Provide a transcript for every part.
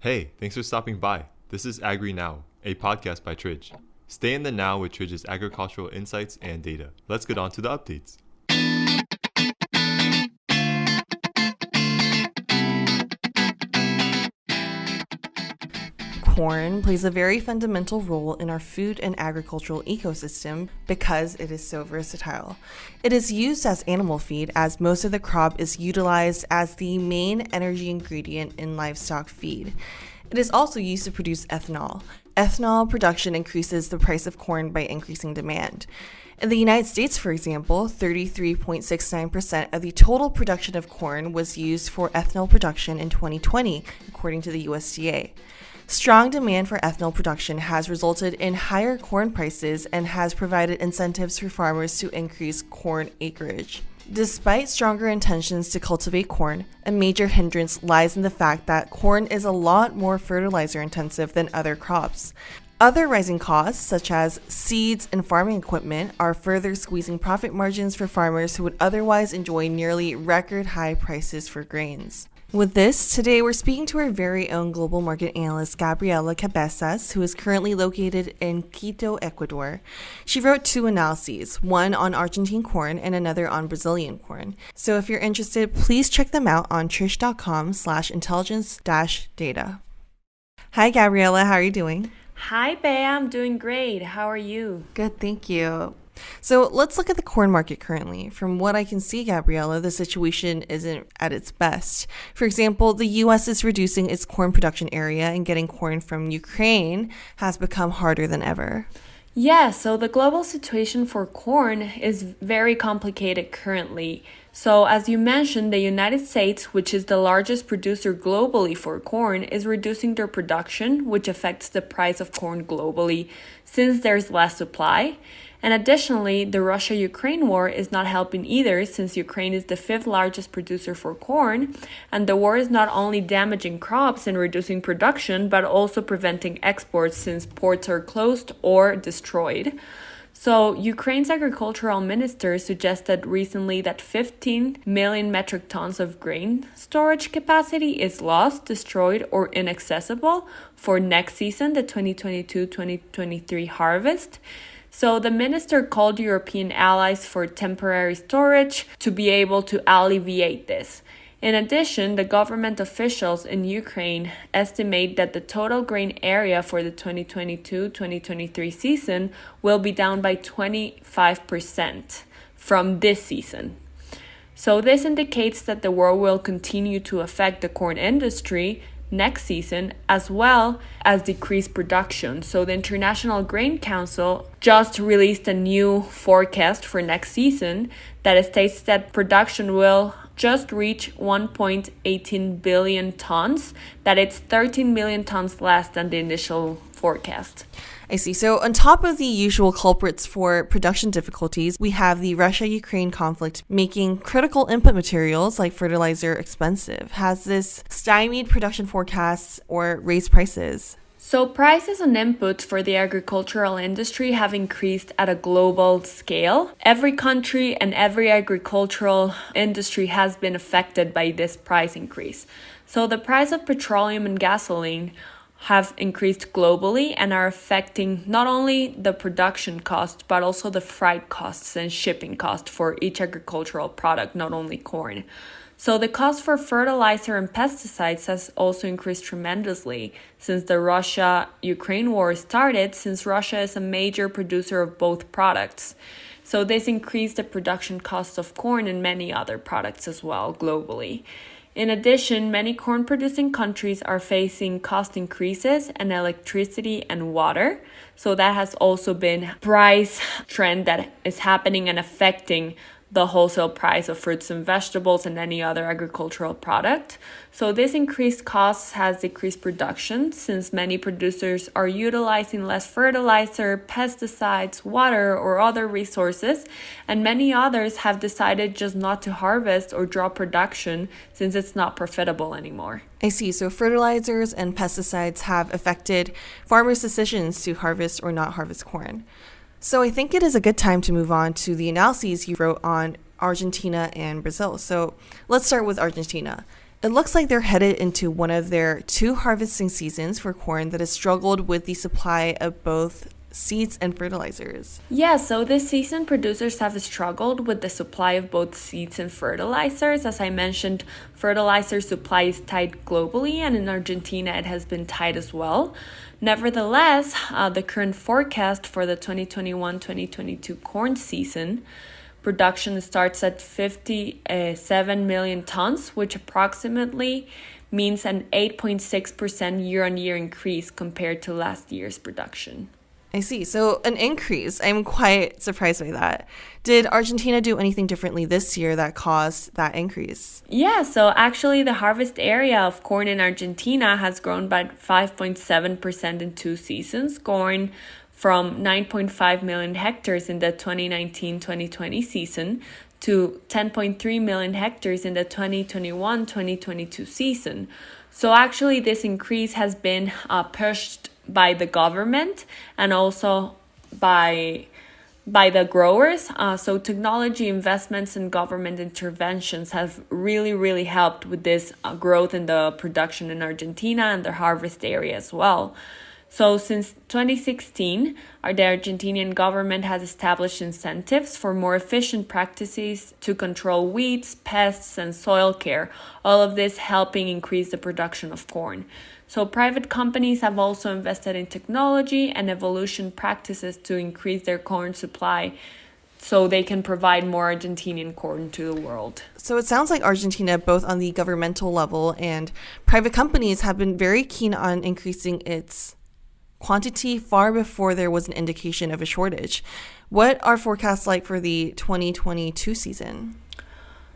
Hey, thanks for stopping by. This is Agri Now, a podcast by Tridge. Stay in the now with Tridge's agricultural insights and data. Let's get on to the updates. Corn plays a very fundamental role in our food and agricultural ecosystem because it is so versatile. It is used as animal feed, as most of the crop is utilized as the main energy ingredient in livestock feed. It is also used to produce ethanol. Ethanol production increases the price of corn by increasing demand. In the United States, for example, 33.69% of the total production of corn was used for ethanol production in 2020, according to the USDA. Strong demand for ethanol production has resulted in higher corn prices and has provided incentives for farmers to increase corn acreage. Despite stronger intentions to cultivate corn, a major hindrance lies in the fact that corn is a lot more fertilizer intensive than other crops. Other rising costs, such as seeds and farming equipment, are further squeezing profit margins for farmers who would otherwise enjoy nearly record high prices for grains. With this, today we're speaking to our very own global market analyst, Gabriela Cabezas, who is currently located in Quito, Ecuador. She wrote two analyses, one on Argentine corn and another on Brazilian corn. So if you're interested, please check them out on trish.com/intelligence-data. Hi, Gabriela. How are you doing? Hi, Bea. I'm doing great. How are you? Good, thank you. So let's look at the corn market currently. From what I can see, Gabriela, the situation isn't at its best. For example, the U.S. is reducing its corn production area, and getting corn from Ukraine has become harder than ever. Yeah, so the global situation for corn is very complicated currently. So as you mentioned, the United States, which is the largest producer globally for corn, is reducing their production, which affects the price of corn globally since there's less supply. And additionally, the Russia-Ukraine war is not helping either, since Ukraine is the fifth largest producer for corn, and the war is not only damaging crops and reducing production, but also preventing exports since ports are closed or destroyed. So, Ukraine's agricultural minister suggested recently that 15 million metric tons of grain storage capacity is lost, destroyed, or inaccessible for next season, the 2022-2023 harvest. So the minister called European allies for temporary storage to be able to alleviate this. In addition, the government officials in Ukraine estimate that the total grain area for the 2022-2023 season will be down by 25% from this season. So this indicates that the war will continue to affect the corn industry next season, as well as decreased production. So the International Grain Council just released a new forecast for next season that states that production will just reach 1.18 billion tons, that it's 13 million tons less than the initial forecast. I see. So on top of the usual culprits for production difficulties, we have the Russia-Ukraine conflict making critical input materials like fertilizer expensive. Has this stymied production forecasts or raised prices? So prices on inputs for the agricultural industry have increased at a global scale. Every country and every agricultural industry has been affected by this price increase. So the price of petroleum and gasoline have increased globally and are affecting not only the production cost, but also the freight costs and shipping costs for each agricultural product, not only corn. So the cost for fertilizer and pesticides has also increased tremendously since the Russia-Ukraine war started, since Russia is a major producer of both products. So this increased the production costs of corn and many other products as well globally. In addition, many corn-producing countries are facing cost increases in electricity and water. So that has also been a price trend that is happening and affecting the wholesale price of fruits and vegetables and any other agricultural product. So this increased costs has decreased production since many producers are utilizing less fertilizer, pesticides, water, or other resources, and many others have decided just not to harvest or drop production since it's not profitable anymore. I see. So fertilizers and pesticides have affected farmers' decisions to harvest or not harvest corn. So I think it is a good time to move on to the analyses you wrote on Argentina and Brazil. So let's start with Argentina. It looks like they're headed into one of their 2 harvesting seasons for corn that has struggled with the supply of both seeds and fertilizers. Yeah, so this season producers have struggled with the supply of both seeds and fertilizers. As I mentioned, fertilizer supply is tight globally, and in Argentina it has been tight as well. Nevertheless, the current forecast for the 2021-2022 corn season production starts at 57 million tons, which approximately means an 8.6% year-on-year increase compared to last year's production. I see. So an increase. I'm quite surprised by that. Did Argentina do anything differently this year that caused that increase? Yeah, so actually the harvest area of corn in Argentina has grown by 5.7% in 2 seasons, going from 9.5 million hectares in the 2019-2020 season to 10.3 million hectares in the 2021-2022 season. So actually this increase has been pushed by the government and also by the growers. So technology investments and government interventions have really helped with this growth in the production in Argentina and the harvest area as well. So since 2016, the Argentinian government has established incentives for more efficient practices to control weeds, pests, and soil care, all of this helping increase the production of corn. So private companies have also invested in technology and evolution practices to increase their corn supply so they can provide more Argentinian corn to the world. So it sounds like Argentina, both on the governmental level and private companies, have been very keen on increasing its quantity far before there was an indication of a shortage. What are forecasts like for the 2022 season?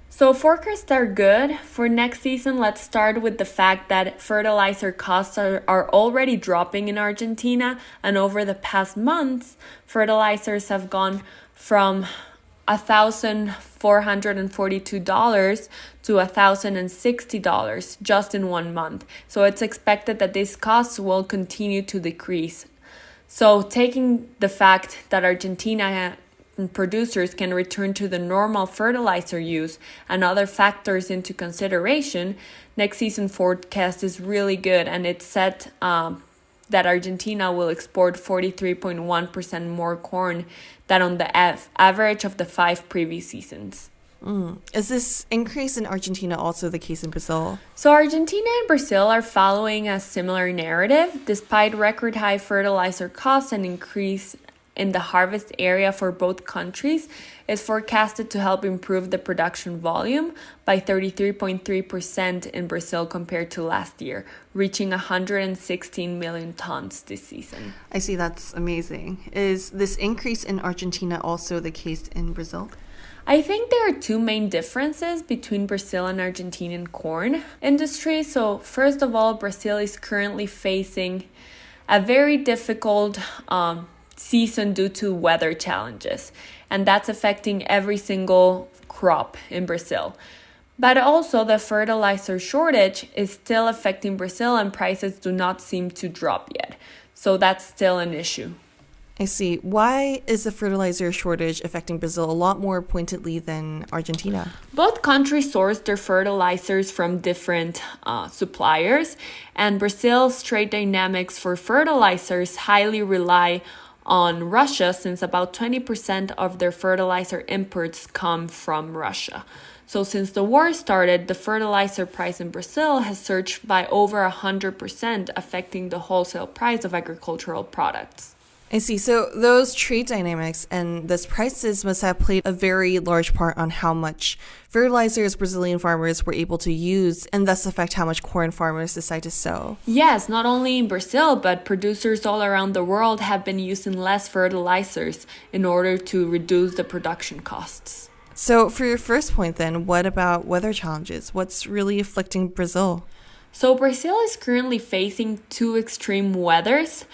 So forecasts are good. For next season, let's start with the fact that fertilizer costs are already dropping in Argentina, and over the past months, fertilizers have gone from $1,442 to $1,060 just in 1 month. So it's expected that these costs will continue to decrease. So taking the fact that Argentina producers can return to the normal fertilizer use and other factors into consideration, next season forecast is really good, and it's set that Argentina will export 43.1% more corn than on the average of the 5 previous seasons. Is this increase in Argentina also the case in Brazil? So Argentina and Brazil are following a similar narrative. Despite record high fertilizer costs and increase in the harvest area for both countries, is forecasted to help improve the production volume by 33.3% in Brazil compared to last year, reaching 116 million tons this season. I see, that's amazing. Is this increase in Argentina also the case in Brazil? I think there are 2 main differences between Brazil and Argentinian corn industry. So first of all, Brazil is currently facing a very difficult season due to weather challenges, and that's affecting every single crop in Brazil. But also the fertilizer shortage is still affecting Brazil, and prices do not seem to drop yet. So that's still an issue. I see. Why is the fertilizer shortage affecting Brazil a lot more pointedly than Argentina? Both countries source their fertilizers from different suppliers, and Brazil's trade dynamics for fertilizers highly rely on Russia, since about 20% of their fertilizer imports come from Russia. So since the war started, the fertilizer price in Brazil has surged by over 100%, affecting the wholesale price of agricultural products. I see. So those trade dynamics and those prices must have played a very large part on how much fertilizers Brazilian farmers were able to use, and thus affect how much corn farmers decide to sow. Yes, not only in Brazil, but producers all around the world have been using less fertilizers in order to reduce the production costs. So for your first point then, what about weather challenges? What's really afflicting Brazil? So Brazil is currently facing 2 extreme weathers.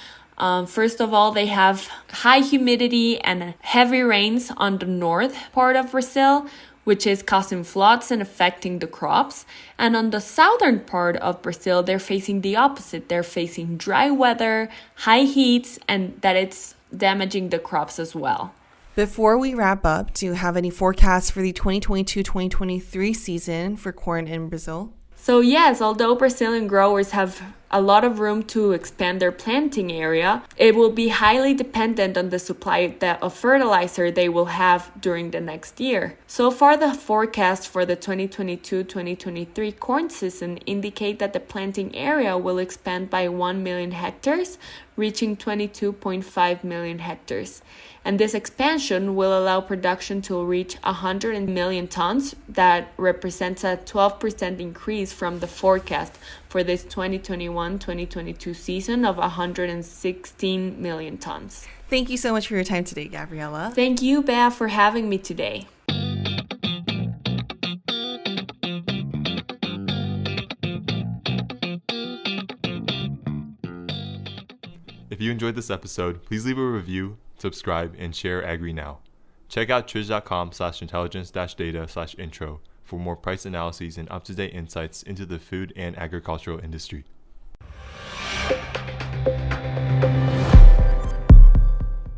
First of all, they have high humidity and heavy rains on the north part of Brazil, which is causing floods and affecting the crops. And on the southern part of Brazil, they're facing the opposite. They're facing dry weather, high heats, and that it's damaging the crops as well. Before we wrap up, do you have any forecasts for the 2022-2023 season for corn in Brazil? So yes, although Brazilian growers have a lot of room to expand their planting area, it will be highly dependent on the supply of fertilizer they will have during the next year. So far, the forecast for the 2022-2023 corn season indicate that the planting area will expand by 1 million hectares, reaching 22.5 million hectares. And this expansion will allow production to reach 100 million tons. That represents a 12% increase from the forecast for this 2021-2022 season of 116 million tons. Thank you so much for your time today, Gabriela. Thank you, Bea, for having me today. If you enjoyed this episode, please leave a review, subscribe, and share Agri Now. Check out tridge.com/intelligence-data/intro for more price analyses and up-to-date insights into the food and agricultural industry.